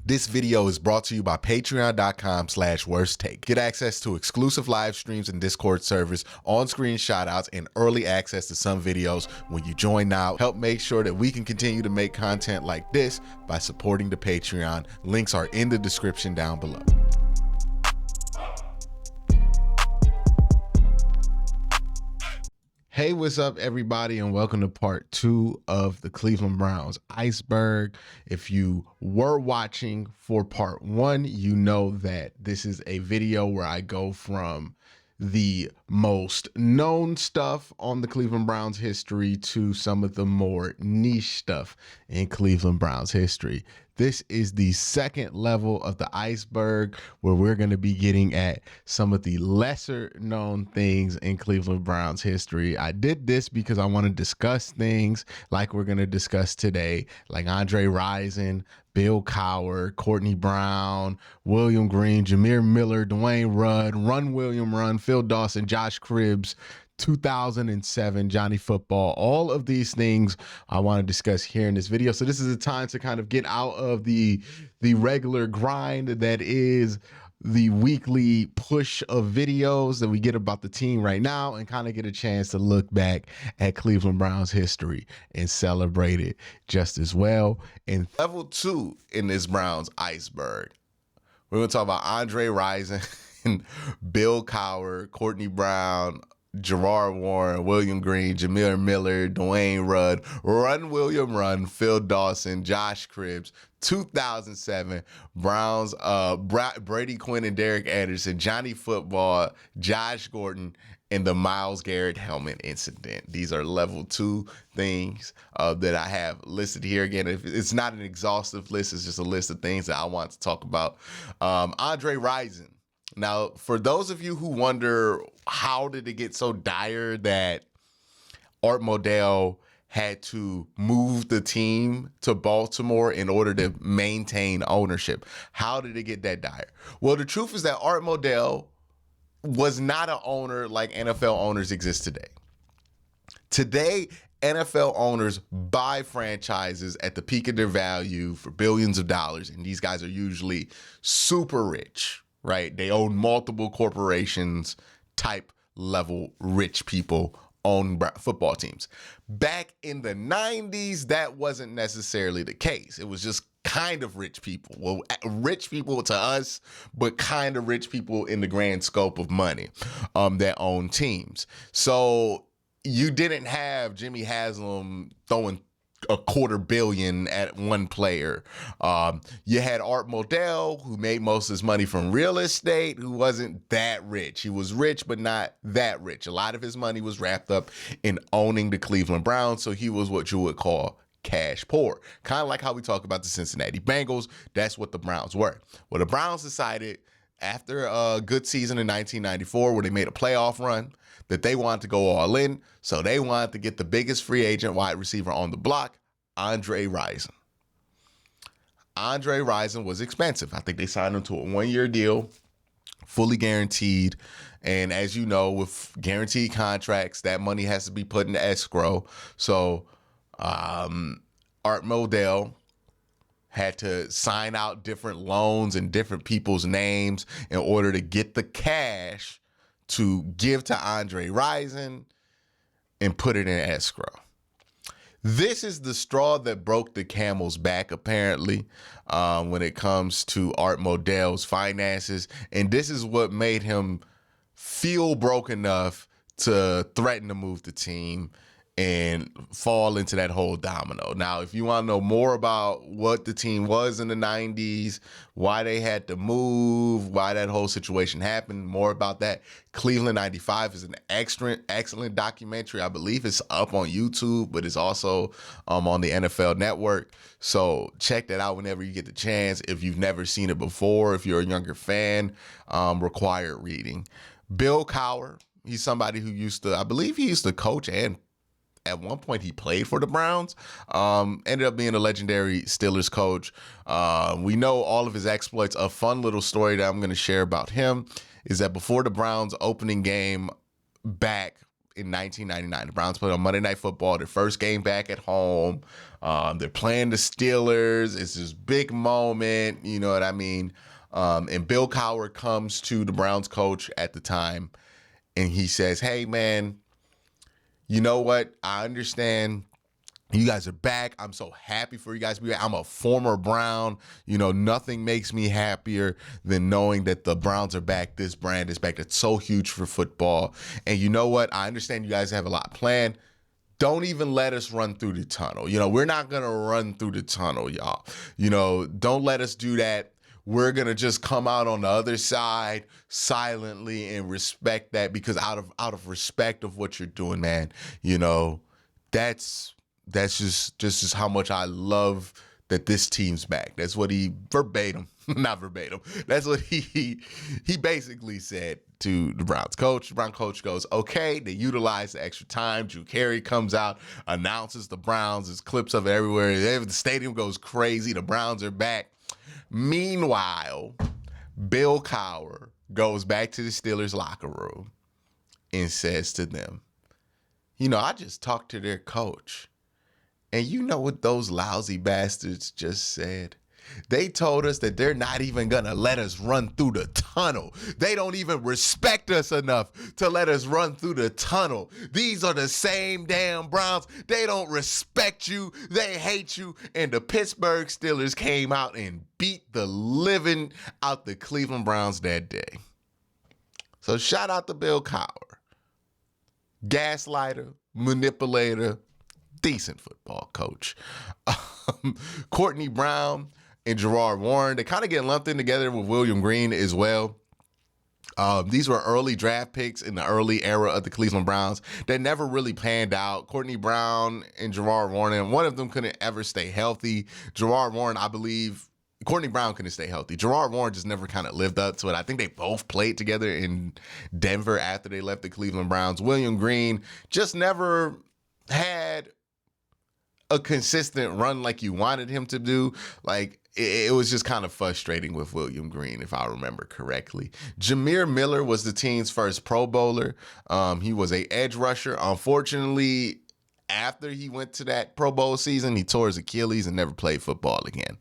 This video is brought to you by patreon.com/worsttake. Get access to exclusive live streams and Discord servers, on-screen shoutouts, and early access to some videos when you join now. Help make sure that we can continue to make content like this by supporting the Patreon. Links are in the description down below. Hey, what's up, everybody, and welcome to part 2 of the Cleveland Browns Iceberg. If you were watching for part 1, you know that this is a video where I go from the most known stuff on the Cleveland Browns history to some of the more niche stuff in Cleveland Browns history. This is the second level of the iceberg, where we're going to be getting at some of the lesser known things in Cleveland Browns history. I did this because I want to discuss things like we're going to discuss today, like Andre Rison, Bill Cowher, Courtney Brown, William Green, Jameer Miller, Dwayne Rudd, Run William Run, Phil Dawson, Josh Cribbs, 2007 Johnny Football. All of these things I want to discuss here in this video. So this is a time to kind of get out of the regular grind that is the weekly push of videos that we get about the team right now, and kind of get a chance to look back at Cleveland Browns history and celebrate it just as well. And level 2 in this Browns iceberg, we're going to talk about Andre Rison, Bill Cowher, Courtney Brown, Gerard Warren, William Green, Jameer Miller, Dwayne Rudd, Run William Run, Phil Dawson, Josh Cribbs, 2007 Browns, Brady Quinn and Derek Anderson, Johnny Football, Josh Gordon, and the Myles Garrett helmet incident. These are level 2 things that I have listed here. Again, it's not an exhaustive list. It's just a list of things that I want to talk about. Andre Rison. Now, for those of you who wonder, how did it get so dire that Art Modell had to move the team to Baltimore in order to maintain ownership? How did it get that dire? Well, the truth is that Art Modell was not an owner like NFL owners exist today. Today, NFL owners buy franchises at the peak of their value for billions of dollars, and these guys are usually super rich, right? They own multiple corporations, type level rich people own football teams. Back in the 90s, that wasn't necessarily the case. It was just kind of rich people. Well, rich people to us, but kind of rich people in the grand scope of money that own teams. So you didn't have Jimmy Haslam throwing $250 million at one player. You had Art Modell, who made most of his money from real estate, who wasn't that rich. He was rich, but not that rich. A lot of his money was wrapped up in owning the Cleveland Browns, so he was what you would call cash poor. Kind of like how we talk about the Cincinnati Bengals. That's what the Browns were. Well, the Browns decided after a good season in 1994, where they made a playoff run, that they wanted to go all in. So they wanted to get the biggest free agent wide receiver on the block, Andre Rison. Andre Rison was expensive. I think they signed him to a 1-year deal, fully guaranteed. And as you know, with guaranteed contracts, that money has to be put in escrow. So Art Modell had to sign out different loans in different people's names in order to get the cash to give to Andre Rison and put it in escrow. This is the straw that broke the camel's back, apparently, when it comes to Art Modell's finances. And this is what made him feel broke enough to threaten to move the team and fall into that whole domino. Now, if you want to know more about what the team was in the 90s, why they had to move, why that whole situation happened, more about that, Cleveland 95 is an excellent documentary. I believe it's up on YouTube, but it's also on the NFL Network. So check that out whenever you get the chance. If you've never seen it before, if you're a younger fan, required reading. Bill Cowher, he's somebody who I believe he used to coach, and at one point he played for the Browns, ended up being a legendary Steelers coach. We know all of his exploits. A fun little story that I'm going to share about him is that before the Browns opening game back in 1999. The Browns played on Monday Night Football, their first game back at home. They're playing the Steelers. It's this big moment, you know what I mean? And Bill Cowher comes to the Browns coach at the time, and he says, hey, man, you know what? I understand you guys are back. I'm so happy for you guys to be back. I'm a former Brown. You know, nothing makes me happier than knowing that the Browns are back. This brand is back. That's so huge for football. And you know what? I understand you guys have a lot planned. Don't even let us run through the tunnel. You know, we're not going to run through the tunnel, y'all. You know, don't let us do that. We're going to just come out on the other side silently and respect that, because out of respect of what you're doing, man, you know, that's just how much I love that this team's back. That's what he verbatim, not verbatim. That's what he basically said to the Browns coach. The Browns coach goes, okay, they utilize the extra time. Drew Carey comes out, announces the Browns. There's clips of it everywhere. The stadium goes crazy. The Browns are back. Meanwhile, Bill Cowher goes back to the Steelers locker room and says to them, you know, I just talked to their coach. And you know what those lousy bastards just said? They told us that they're not even going to let us run through the tunnel. They don't even respect us enough to let us run through the tunnel. These are the same damn Browns. They don't respect you. They hate you. And the Pittsburgh Steelers came out and beat the living out the Cleveland Browns that day. So shout out to Bill Cowher. Gaslighter, manipulator, decent football coach. Courtney Brown and Gerard Warren, they kind of get lumped in together with William Green as well. These were early draft picks in the early era of the Cleveland Browns that never really panned out. Courtney Brown and Gerard Warren, one of them couldn't ever stay healthy. Gerard Warren, I believe, Courtney Brown couldn't stay healthy. Gerard Warren just never kind of lived up to it. I think they both played together in Denver after they left the Cleveland Browns. William Green just never had a consistent run like you wanted him to do. Like, it was just kind of frustrating with William Green, if I remember correctly. Jameer Miller was the team's first Pro Bowler. He was an edge rusher. Unfortunately, after he went to that Pro Bowl season, he tore his Achilles and never played football again.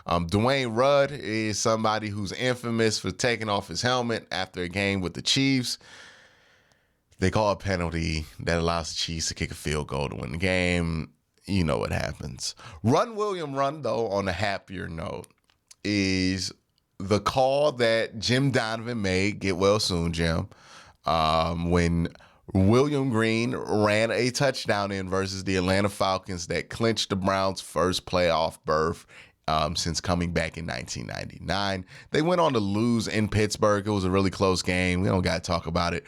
Dwayne Rudd is somebody who's infamous for taking off his helmet after a game with the Chiefs. They call a penalty that allows the Chiefs to kick a field goal to win the game. You know what happens. Run, William, run, though, on a happier note, is the call that Jim Donovan made, get well soon, Jim, when William Green ran a touchdown in versus the Atlanta Falcons that clinched the Browns' first playoff berth since coming back in 1999. They went on to lose in Pittsburgh. It was a really close game. We don't got to talk about it.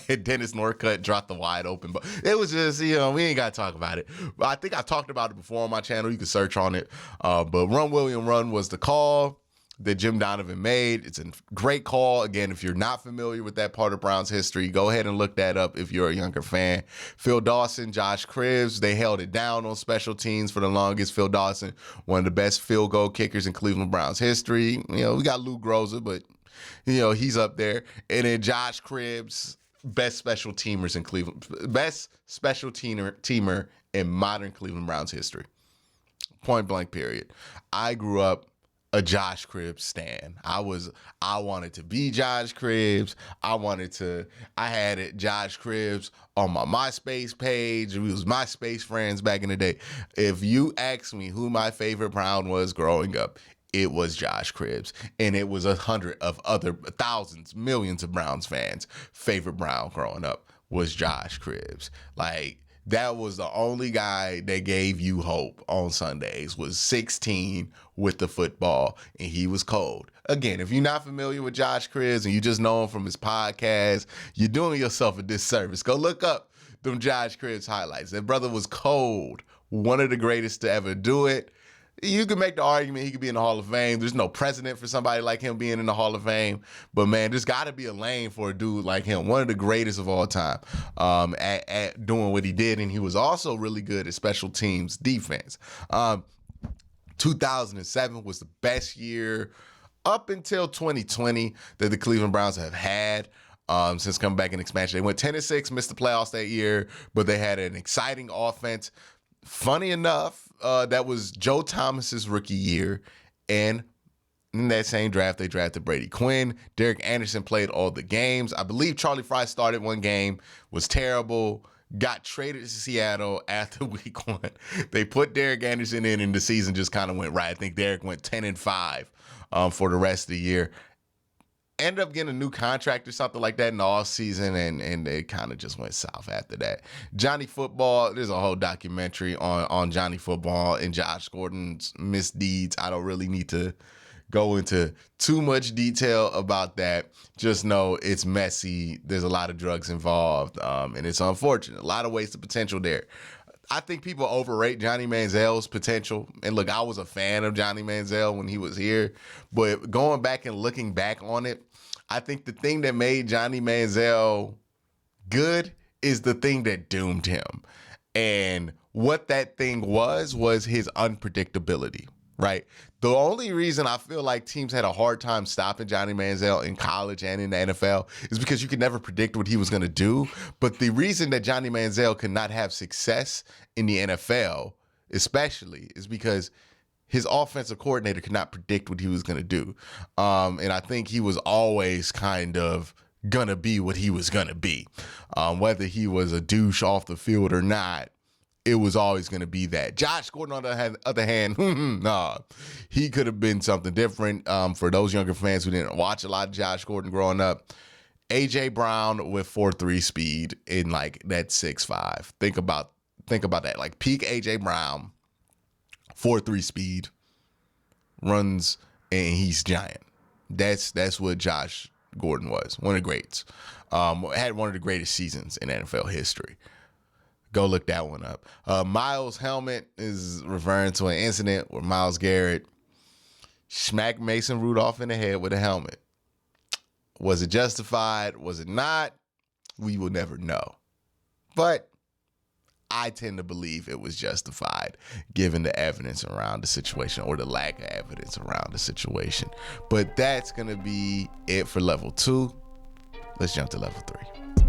But Dennis Norcutt dropped the wide open. But it was just, you know, we ain't got to talk about it. But I think I talked about it before on my channel. You can search on it. But Run, William, Run was the call that Jim Donovan made. It's a great call. Again, if you're not familiar with that part of Browns history, go ahead and look that up if you're a younger fan. Phil Dawson, Josh Cribbs, they held it down on special teams for the longest. Phil Dawson, one of the best field goal kickers in Cleveland Browns history. You know, we got Lou Groza, but, you know, he's up there. And then Josh Cribbs, best special teamers in Cleveland, best special teamer in modern Cleveland Browns history. Point blank, period. I grew up a Josh Cribbs stan. I wanted to be Josh Cribbs. I had it Josh Cribbs on my MySpace page. We was MySpace friends back in the day. If you ask me who my favorite Brown was growing up, it was Josh Cribbs. And it was 100 of other thousands, millions of Browns fans' favorite Brown growing up was Josh Cribbs. Like, that was the only guy that gave you hope on Sundays, was 16 with the football, and he was cold. Again, if you're not familiar with Josh Cribbs and you just know him from his podcast, you're doing yourself a disservice. Go look up them Josh Cribbs highlights. That brother was cold, one of the greatest to ever do it. You can make the argument he could be in the Hall of Fame. There's no precedent for somebody like him being in the Hall of Fame. But, man, there's got to be a lane for a dude like him, one of the greatest of all time, at doing what he did. And he was also really good at special teams defense. 2007 was the best year up until 2020 that the Cleveland Browns have had. since coming back in expansion. They went 10-6, missed the playoffs that year, but they had an exciting offense. Funny enough, that was Joe Thomas's rookie year, and in that same draft, they drafted Brady Quinn. Derek Anderson played all the games. I believe Charlie Fry started one game, was terrible, got traded to Seattle after week 1. They put Derek Anderson in, and the season just kind of went right. I think Derek went 10-5 for the rest of the year. Ended up getting a new contract or something like that in the offseason, and it kind of just went south after that. Johnny Football, there's a whole documentary on Johnny Football and Josh Gordon's misdeeds. I don't really need to go into too much detail about that. Just know it's messy. There's a lot of drugs involved, and it's unfortunate. A lot of wasted potential there. I think people overrate Johnny Manziel's potential. And look, I was a fan of Johnny Manziel when he was here, but going back and looking back on it, I think the thing that made Johnny Manziel good is the thing that doomed him. And what that thing was his unpredictability, right? The only reason I feel like teams had a hard time stopping Johnny Manziel in college and in the NFL is because you could never predict what he was going to do. But the reason that Johnny Manziel could not have success in the NFL, especially, is because his offensive coordinator could not predict what he was going to do. And I think he was always kind of going to be what he was going to be. Whether he was a douche off the field or not, it was always going to be that. Josh Gordon, on the other hand, nah, he could have been something different. For those younger fans who didn't watch a lot of Josh Gordon growing up, A.J. Brown with 4.3 speed in like that 6'5". Think about that. Like peak A.J. Brown, 4.3 speed, runs, and he's giant. That's what Josh Gordon was. One of the greats. Had one of the greatest seasons in NFL history. Go look that one up. Myles' helmet is referring to an incident where Myles Garrett smacked Mason Rudolph in the head with a helmet. Was it justified? Was it not? We will never know. But I tend to believe it was justified given the evidence around the situation, or the lack of evidence around the situation. But that's going to be it for level 2. Let's jump to level 3.